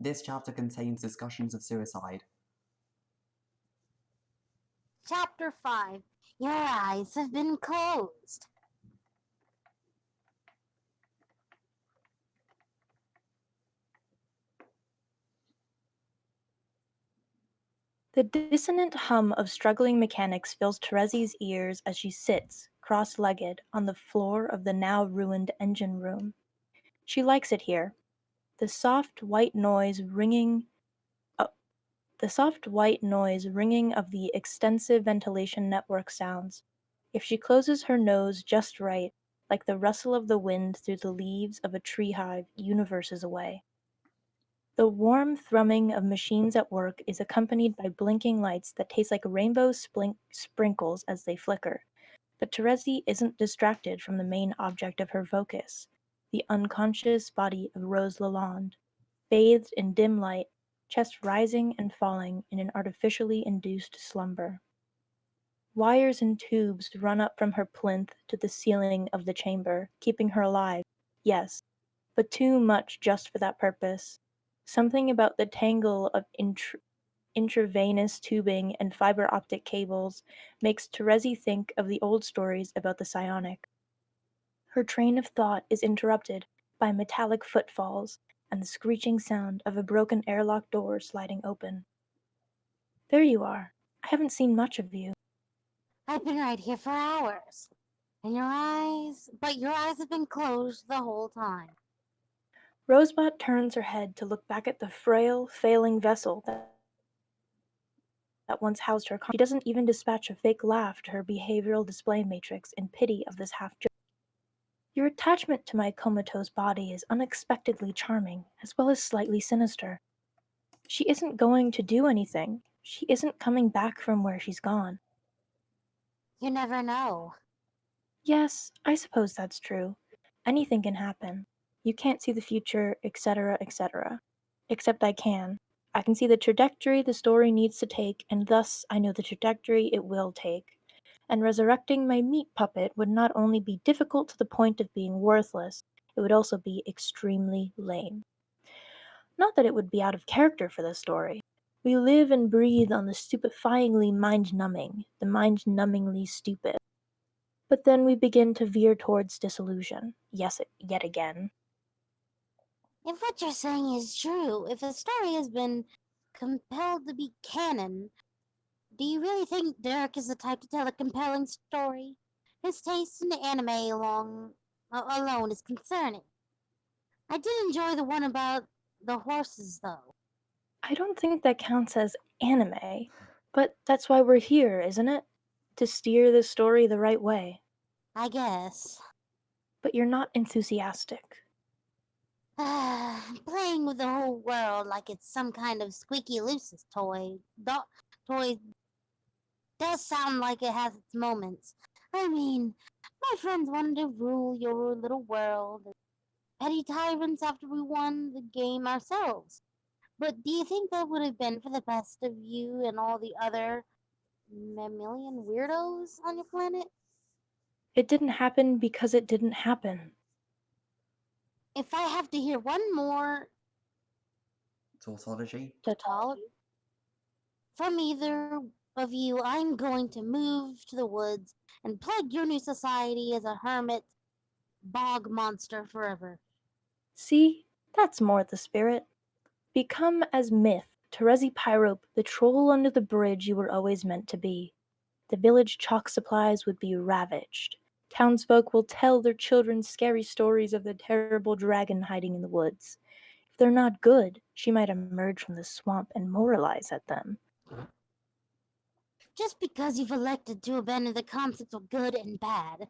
This chapter contains discussions of suicide. Chapter 5. Your eyes have been closed. The dissonant hum of struggling mechanics fills Terezi's ears as she sits, cross-legged, on the floor of the now ruined engine room. She likes it here. The soft white noise ringing of the extensive ventilation network sounds. If she closes her nose just right, like the rustle of the wind through the leaves of a tree hive universes away. The warm thrumming of machines at work is accompanied by blinking lights that taste like rainbow sprinkles as they flicker. But Terezi isn't distracted from the main object of her focus, the unconscious body of Rose Lalonde, bathed in dim light, chest rising and falling in an artificially induced slumber. Wires and tubes run up from her plinth to the ceiling of the chamber, keeping her alive, yes, but too much just for that purpose. Something about the tangle of intravenous tubing and fiber optic cables makes Terezi think of the old stories about the psionic. Her train of thought is interrupted by metallic footfalls and the screeching sound of a broken airlock door sliding open. There you are. I haven't seen much of you. I've been right here for hours. And your eyes have been closed the whole time. Rosebud turns her head to look back at the frail, failing vessel that once housed her. She doesn't even dispatch a fake laugh to her behavioral display matrix in pity of this half-joke. Your attachment to my comatose body is unexpectedly charming, as well as slightly sinister. She isn't going to do anything. She isn't coming back from where she's gone. You never know. Yes, I suppose that's true. Anything can happen. You can't see the future, etc., etc. Except I can. I can see the trajectory the story needs to take, and thus I know the trajectory it will take. And resurrecting my meat puppet would not only be difficult to the point of being worthless, it would also be extremely lame. Not that it would be out of character for the story. We live and breathe on the stupefyingly mind-numbing, the mind-numbingly stupid. But then we begin to veer towards disillusion, yes, yet again. If what you're saying is true, if the story has been compelled to be canon, do you really think Dirk is the type to tell a compelling story? His taste in anime alone is concerning. I did enjoy the one about the horses, though. I don't think that counts as anime, but that's why we're here, isn't it? To steer the story the right way. I guess. But you're not enthusiastic. Playing with the whole world like it's some kind of squeaky looses toy does sound like it has its moments. I mean, my friends wanted to rule your little world, petty tyrants after we won the game ourselves. But do you think that would have been for the best of you and all the other mammalian weirdos on your planet? It didn't happen because it didn't happen. If I have to hear one more Tautology. tautology from either of you, I'm going to move to the woods and plague your new society as a hermit bog monster forever. See? That's more the spirit. Become as myth, Terezi Pyrope, the troll under the bridge you were always meant to be. The village chalk supplies would be ravaged. Townsfolk will tell their children scary stories of the terrible dragon hiding in the woods. If they're not good, she might emerge from the swamp and moralize at them. Just because you've elected to abandon the concepts of good and bad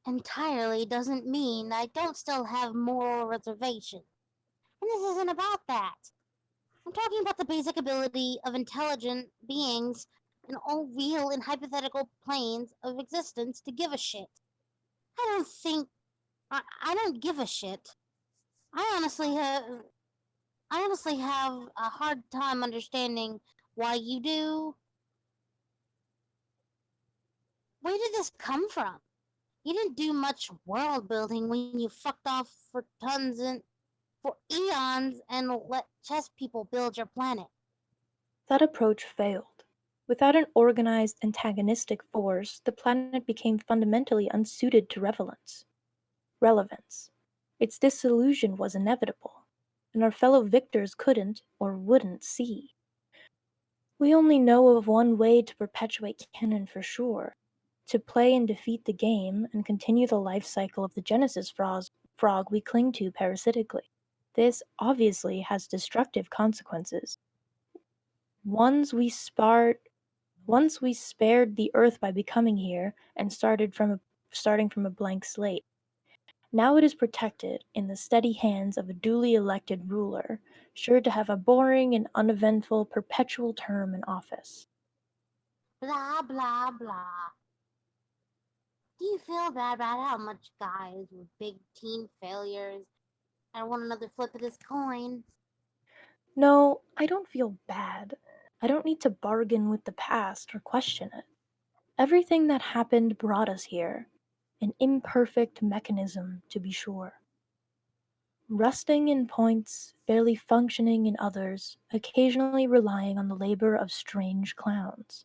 entirely doesn't mean I don't still have moral reservations. And this isn't about that. I'm talking about the basic ability of intelligent beings in all real and hypothetical planes of existence to give a shit. I don't think I don't give a shit. I honestly have I honestly have a hard time understanding why you do. Where did this come from? You didn't do much world building when you fucked off for tons and for eons and let chess people build your planet. That approach failed. Without an organized antagonistic force, the planet became fundamentally unsuited to relevance. Its dissolution was inevitable, and our fellow victors couldn't or wouldn't see. We only know of one way to perpetuate canon for sure: to play and defeat the game and continue the life cycle of the Genesis frog we cling to parasitically. This obviously has destructive consequences. Ones we spared the Earth by becoming here and starting from a blank slate. Now it is protected in the steady hands of a duly elected ruler, sure to have a boring and uneventful perpetual term in office. Blah, blah, blah. Do you feel bad about how much guys with big teen failures and want another flip of this coin? No, I don't feel bad. I don't need to bargain with the past or question it. Everything that happened brought us here. An imperfect mechanism, to be sure. Rusting in points, barely functioning in others, occasionally relying on the labor of strange clowns.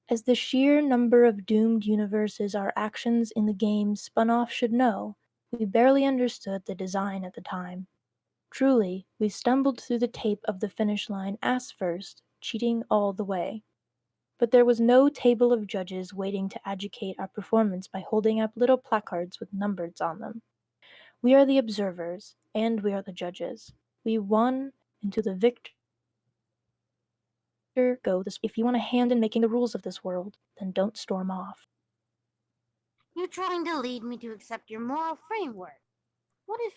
As the sheer number of doomed universes our actions in the game spun off should know, we barely understood the design at the time. Truly, we stumbled through the tape of the finish line ass first, cheating all the way. But there was no table of judges waiting to adjudicate our performance by holding up little placards with numbers on them. We are the observers, and we are the judges. We won, and to the victor go the spoils. If you want a hand in making the rules of this world, then don't storm off. You're trying to lead me to accept your moral framework. What if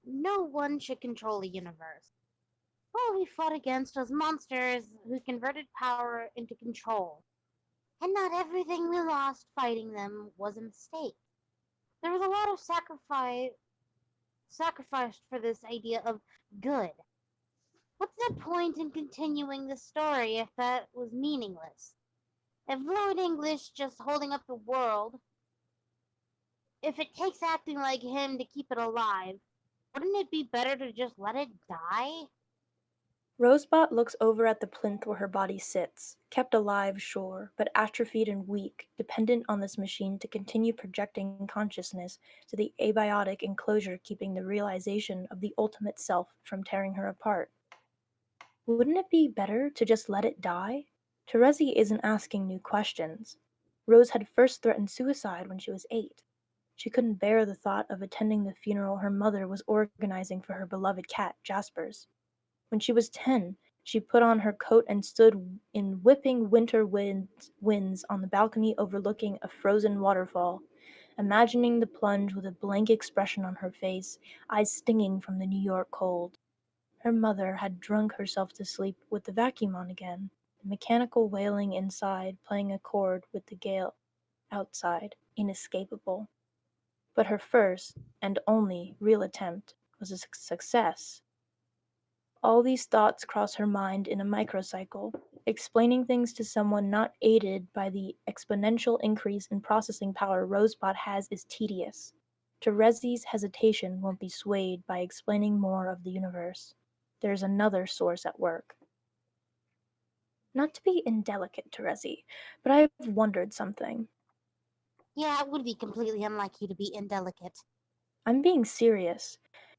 no one should control the universe? Well, we fought against those monsters who converted power into control. And not everything we lost fighting them was a mistake. There was a lot of sacrificed for this idea of good. What's the point in continuing the story if that was meaningless? If fluent English just holding up the world, if it takes acting like him to keep it alive, wouldn't it be better to just let it die? Rosebot looks over at the plinth where her body sits, kept alive, sure, but atrophied and weak, dependent on this machine to continue projecting consciousness to the abiotic enclosure keeping the realization of the ultimate self from tearing her apart. Wouldn't it be better to just let it die? Terezi isn't asking new questions. Rose had first threatened suicide when she was 8. She couldn't bear the thought of attending the funeral her mother was organizing for her beloved cat, Jasper's. When she was 10, she put on her coat and stood in whipping winter winds on the balcony overlooking a frozen waterfall, imagining the plunge with a blank expression on her face, eyes stinging from the New York cold. Her mother had drunk herself to sleep with the vacuum on again, the mechanical wailing inside playing a chord with the gale outside, inescapable. But her first, and only, real attempt was a success. All these thoughts cross her mind in a microcycle. Explaining things to someone not aided by the exponential increase in processing power Rosebot has is tedious. Terezi's hesitation won't be swayed by explaining more of the universe. There's another source at work. Not to be indelicate, Terezi, but I have wondered something. Yeah, it would be completely unlike you to be indelicate. I'm being serious.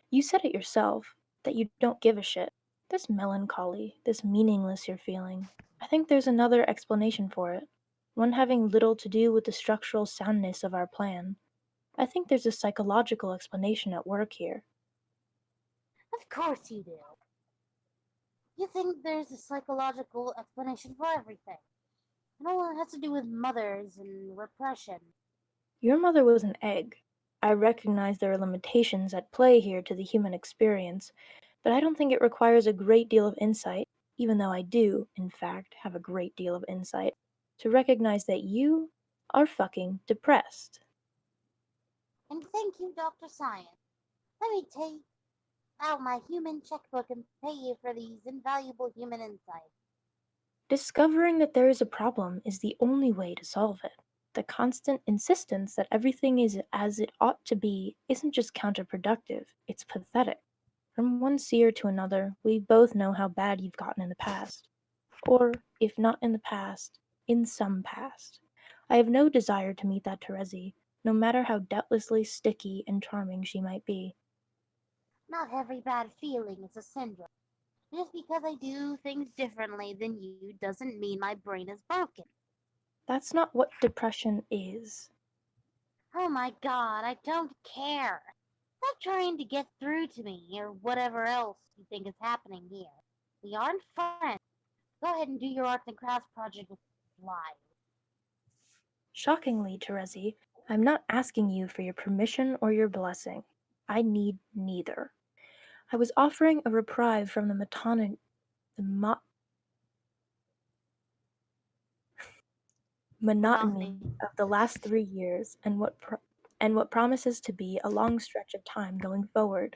You said it yourself, that you don't give a shit. This melancholy, this meaningless you're feeling. I think there's another explanation for it. One having little to do with the structural soundness of our plan. I think there's a psychological explanation at work here. Of course you do. You think there's a psychological explanation for everything. And all it has to do with mothers and repression. Your mother was an egg. I recognize there are limitations at play here to the human experience, but I don't think it requires a great deal of insight, even though I do, in fact, have a great deal of insight, to recognize that you are fucking depressed. And thank you, Dr. Science. Let me take out my human checkbook and pay you for these invaluable human insights. Discovering that there is a problem is the only way to solve it. The constant insistence that everything is as it ought to be isn't just counterproductive, it's pathetic. From one seer to another, we both know how bad you've gotten in the past. Or, if not in the past, in some past. I have no desire to meet that Terezi, no matter how doubtlessly sticky and charming she might be. Not every bad feeling is a syndrome. Just because I do things differently than you doesn't mean my brain is broken. That's not what depression is. Oh my god, I don't care. Stop trying to get through to me, or whatever else you think is happening here. We aren't friends. Go ahead and do your arts and crafts project with lies. Shockingly, Terezi, I'm not asking you for your permission or your blessing. I need neither. I was offering a reprieve from the monotony Monotony. of the last 3 years and what promises to be a long stretch of time going forward.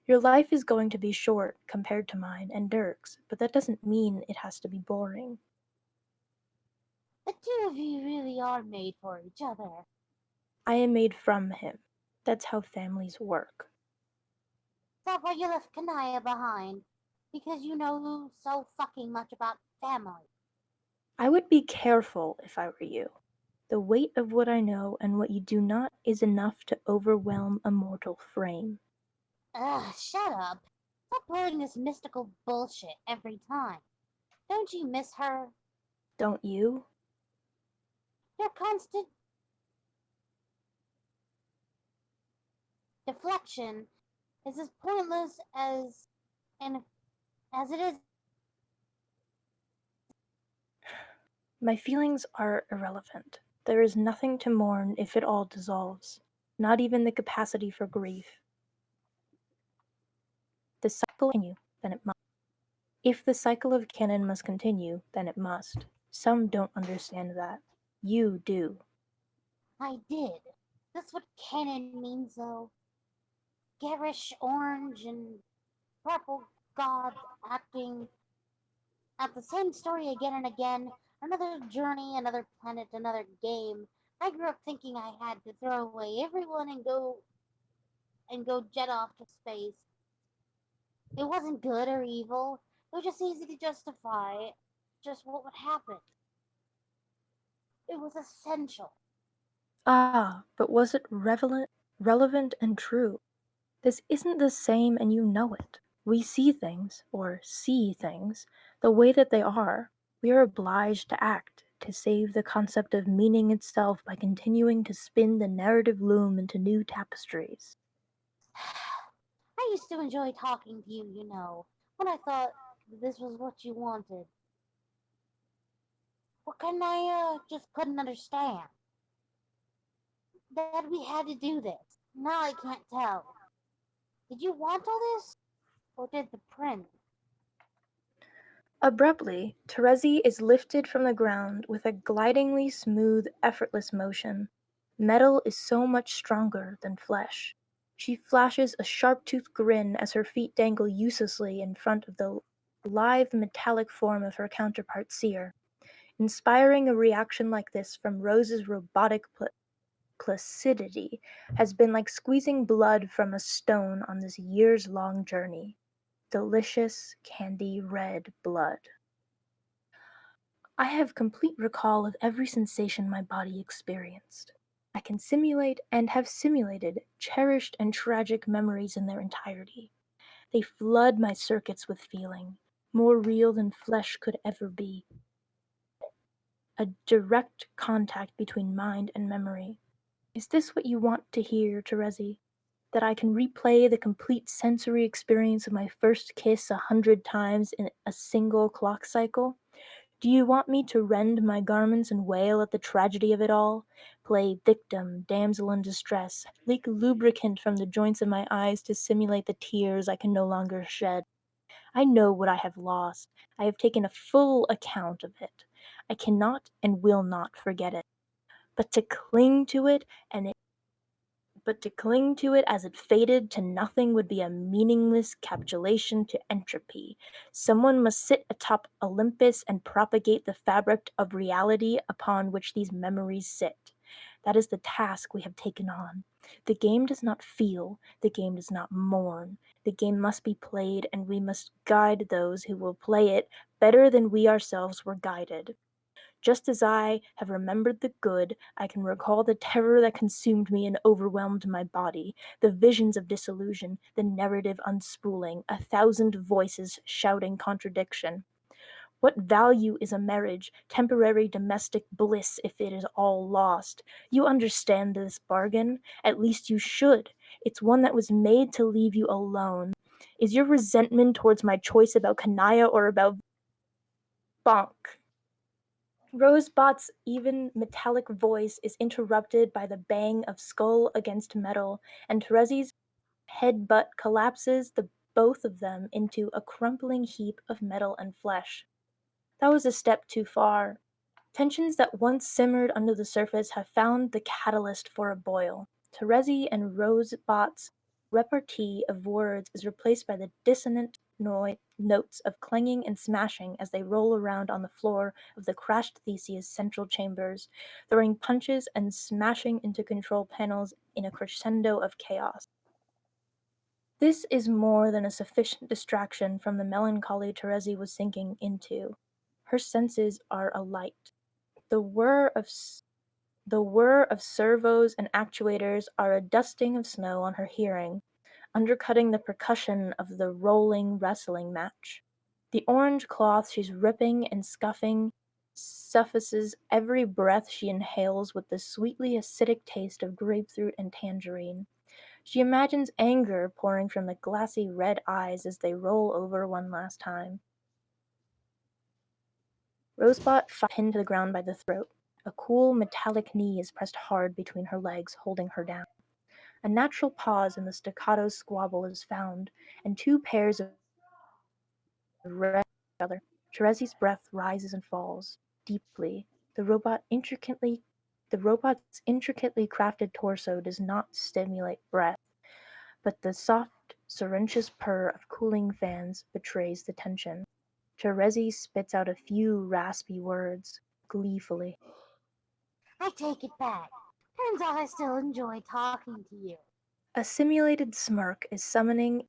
Your life is going to be short compared to mine and Dirk's, but that doesn't mean it has to be boring. The two of you really are made for each other. I am made from him. That's how families work. That's why you left Kanaya behind. Because you know so fucking much about family. I would be careful if I were you. The weight of what I know and what you do not is enough to overwhelm a mortal frame. Ugh, shut up. Stop pulling this mystical bullshit every time. Don't you miss her? Don't you? Your constant deflection is as pointless as it is. My feelings are irrelevant. There is nothing to mourn if it all dissolves, not even the capacity for grief. The cycle continue, then it must. If the cycle of canon must continue, then it must. Some don't understand that. You do. I did. That's what canon means, though. Garish orange and purple gods acting out the same story again and again. Another journey, another planet, another game. I grew up thinking I had to throw away everyone and go jet off to space. It wasn't good or evil. It was just easy to justify just what would happen. It was essential. Ah, but was it relevant and true? This isn't the same and you know it. We see things, or see things, the way that they are. We are obliged to act, to save the concept of meaning itself by continuing to spin the narrative loom into new tapestries. I used to enjoy talking to you, you know, when I thought this was what you wanted. What can I just couldn't understand? That we had to do this. Now I can't tell. Did you want all this? Or did the prince? Abruptly, Terezi is lifted from the ground with a glidingly smooth, effortless motion. Metal is so much stronger than flesh. She flashes a sharp-toothed grin as her feet dangle uselessly in front of the lithe metallic form of her counterpart seer. Inspiring a reaction like this from Rose's robotic placidity has been like squeezing blood from a stone on this years-long journey. Delicious, candy red blood. I have complete recall of every sensation my body experienced. I can simulate and have simulated cherished and tragic memories in their entirety. They flood my circuits with feeling, more real than flesh could ever be. A direct contact between mind and memory. Is this what you want to hear, Terezi? That I can replay the complete sensory experience of my first kiss 100 times in a single clock cycle? Do you want me to rend my garments and wail at the tragedy of it all? Play victim, damsel in distress, leak lubricant from the joints of my eyes to simulate the tears I can no longer shed? I know what I have lost. I have taken a full account of it. I cannot and will not forget it. But to cling to it as it faded to nothing would be a meaningless capitulation to entropy. Someone must sit atop Olympus and propagate the fabric of reality upon which these memories sit. That is the task we have taken on. The game does not feel, the game does not mourn. The game must be played, and we must guide those who will play it better than we ourselves were guided. Just as I have remembered the good, I can recall the terror that consumed me and overwhelmed my body, the visions of disillusion, the narrative unspooling, 1,000 voices shouting contradiction. What value is a marriage, temporary domestic bliss, if it is all lost? You understand this bargain? At least you should. It's one that was made to leave you alone. Is your resentment towards my choice about Kanaya or about Bonk? Rosebot's even metallic voice is interrupted by the bang of skull against metal, and Terezi's headbutt collapses the both of them into a crumpling heap of metal and flesh. That was a step too far. Tensions that once simmered under the surface have found the catalyst for a boil. Terezi and Rosebot's repartee of words is replaced by the dissonant notes of clanging and smashing as they roll around on the floor of the crashed Theseus central chambers, throwing punches and smashing into control panels in a crescendo of chaos. This is more than a sufficient distraction from the melancholy Terezi was sinking into. Her senses are alight. The whir of servos and actuators are a dusting of snow on her hearing, undercutting the percussion of the rolling wrestling match. The orange cloth she's ripping and scuffing suffocates every breath she inhales with the sweetly acidic taste of grapefruit and tangerine. She imagines anger pouring from the glassy red eyes as they roll over one last time. Rosebot pinned to the ground by the throat. A cool, metallic knee is pressed hard between her legs, holding her down. A natural pause in the staccato squabble is found, and two pairs of red each other. Terezi's breath rises and falls, deeply. The robot's intricately crafted torso does not stimulate breath, but the soft, surrentious purr of cooling fans betrays the tension. Terezi spits out a few raspy words, gleefully. I take it back. Turns out I still enjoy talking to you. A simulated smirk is summoned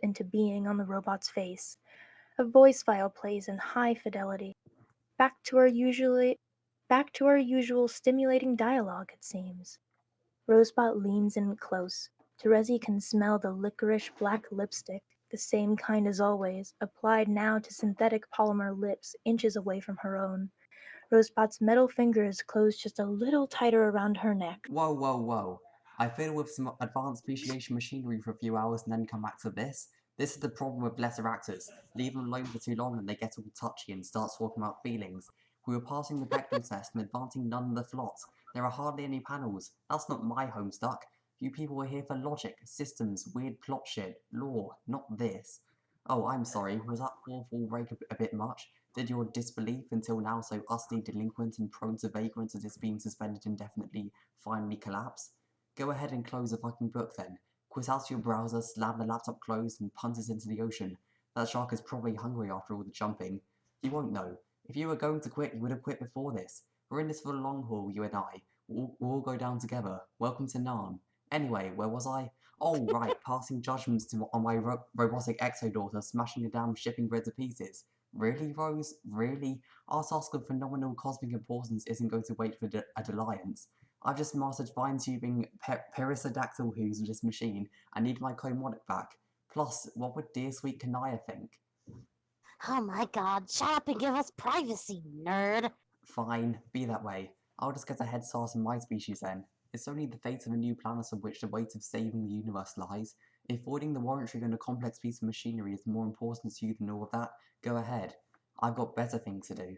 into being on the robot's face. A voice file plays in high fidelity. Back to our usual stimulating dialogue, it seems. Rosebot leans in close. Terezi can smell the licorice black lipstick, the same kind as always, applied now to synthetic polymer lips inches away from her own. Rosebot's metal fingers close just a little tighter around her neck. Whoa, whoa, whoa. I fiddle with some advanced speciation machinery for a few hours and then come back to this. This is the problem with lesser actors. Leave them alone for too long and they get all touchy and start talking about feelings. We were passing the Bechdel test and advancing none of the plots. There are hardly any panels. That's not my Homestuck. You people are here for logic, systems, weird plot shit, lore, not this. Oh, I'm sorry, was that awful rake a bit much? Did your disbelief until now so utterly delinquent and prone to vagrants as it's been suspended indefinitely finally collapse? Go ahead and close the fucking book then. Quit out your browser, slam the laptop closed, and punt it into the ocean. That shark is probably hungry after all the jumping. You won't know. If you were going to quit, you would have quit before this. We're in this for the long haul, you and I. We'll all go down together. Welcome to Narn. Anyway, where was I? Oh, right, passing judgments on my robotic exo-daughter, smashing the damn shipping grid to pieces. Really, Rose? Really? Our task of phenomenal cosmic importance isn't going to wait for a alliance. I've just mastered fine-tuning perisodactyl hooves with this machine. I need my comotic back. Plus, what would dear sweet Kanaya think? Oh my god, shut up and give us privacy, nerd. Fine, be that way. I'll just get a head start on my species then. It's only the fate of a new planet on which the weight of saving the universe lies. If avoiding the warrantry on a complex piece of machinery is more important to you than all of that, go ahead. I've got better things to do.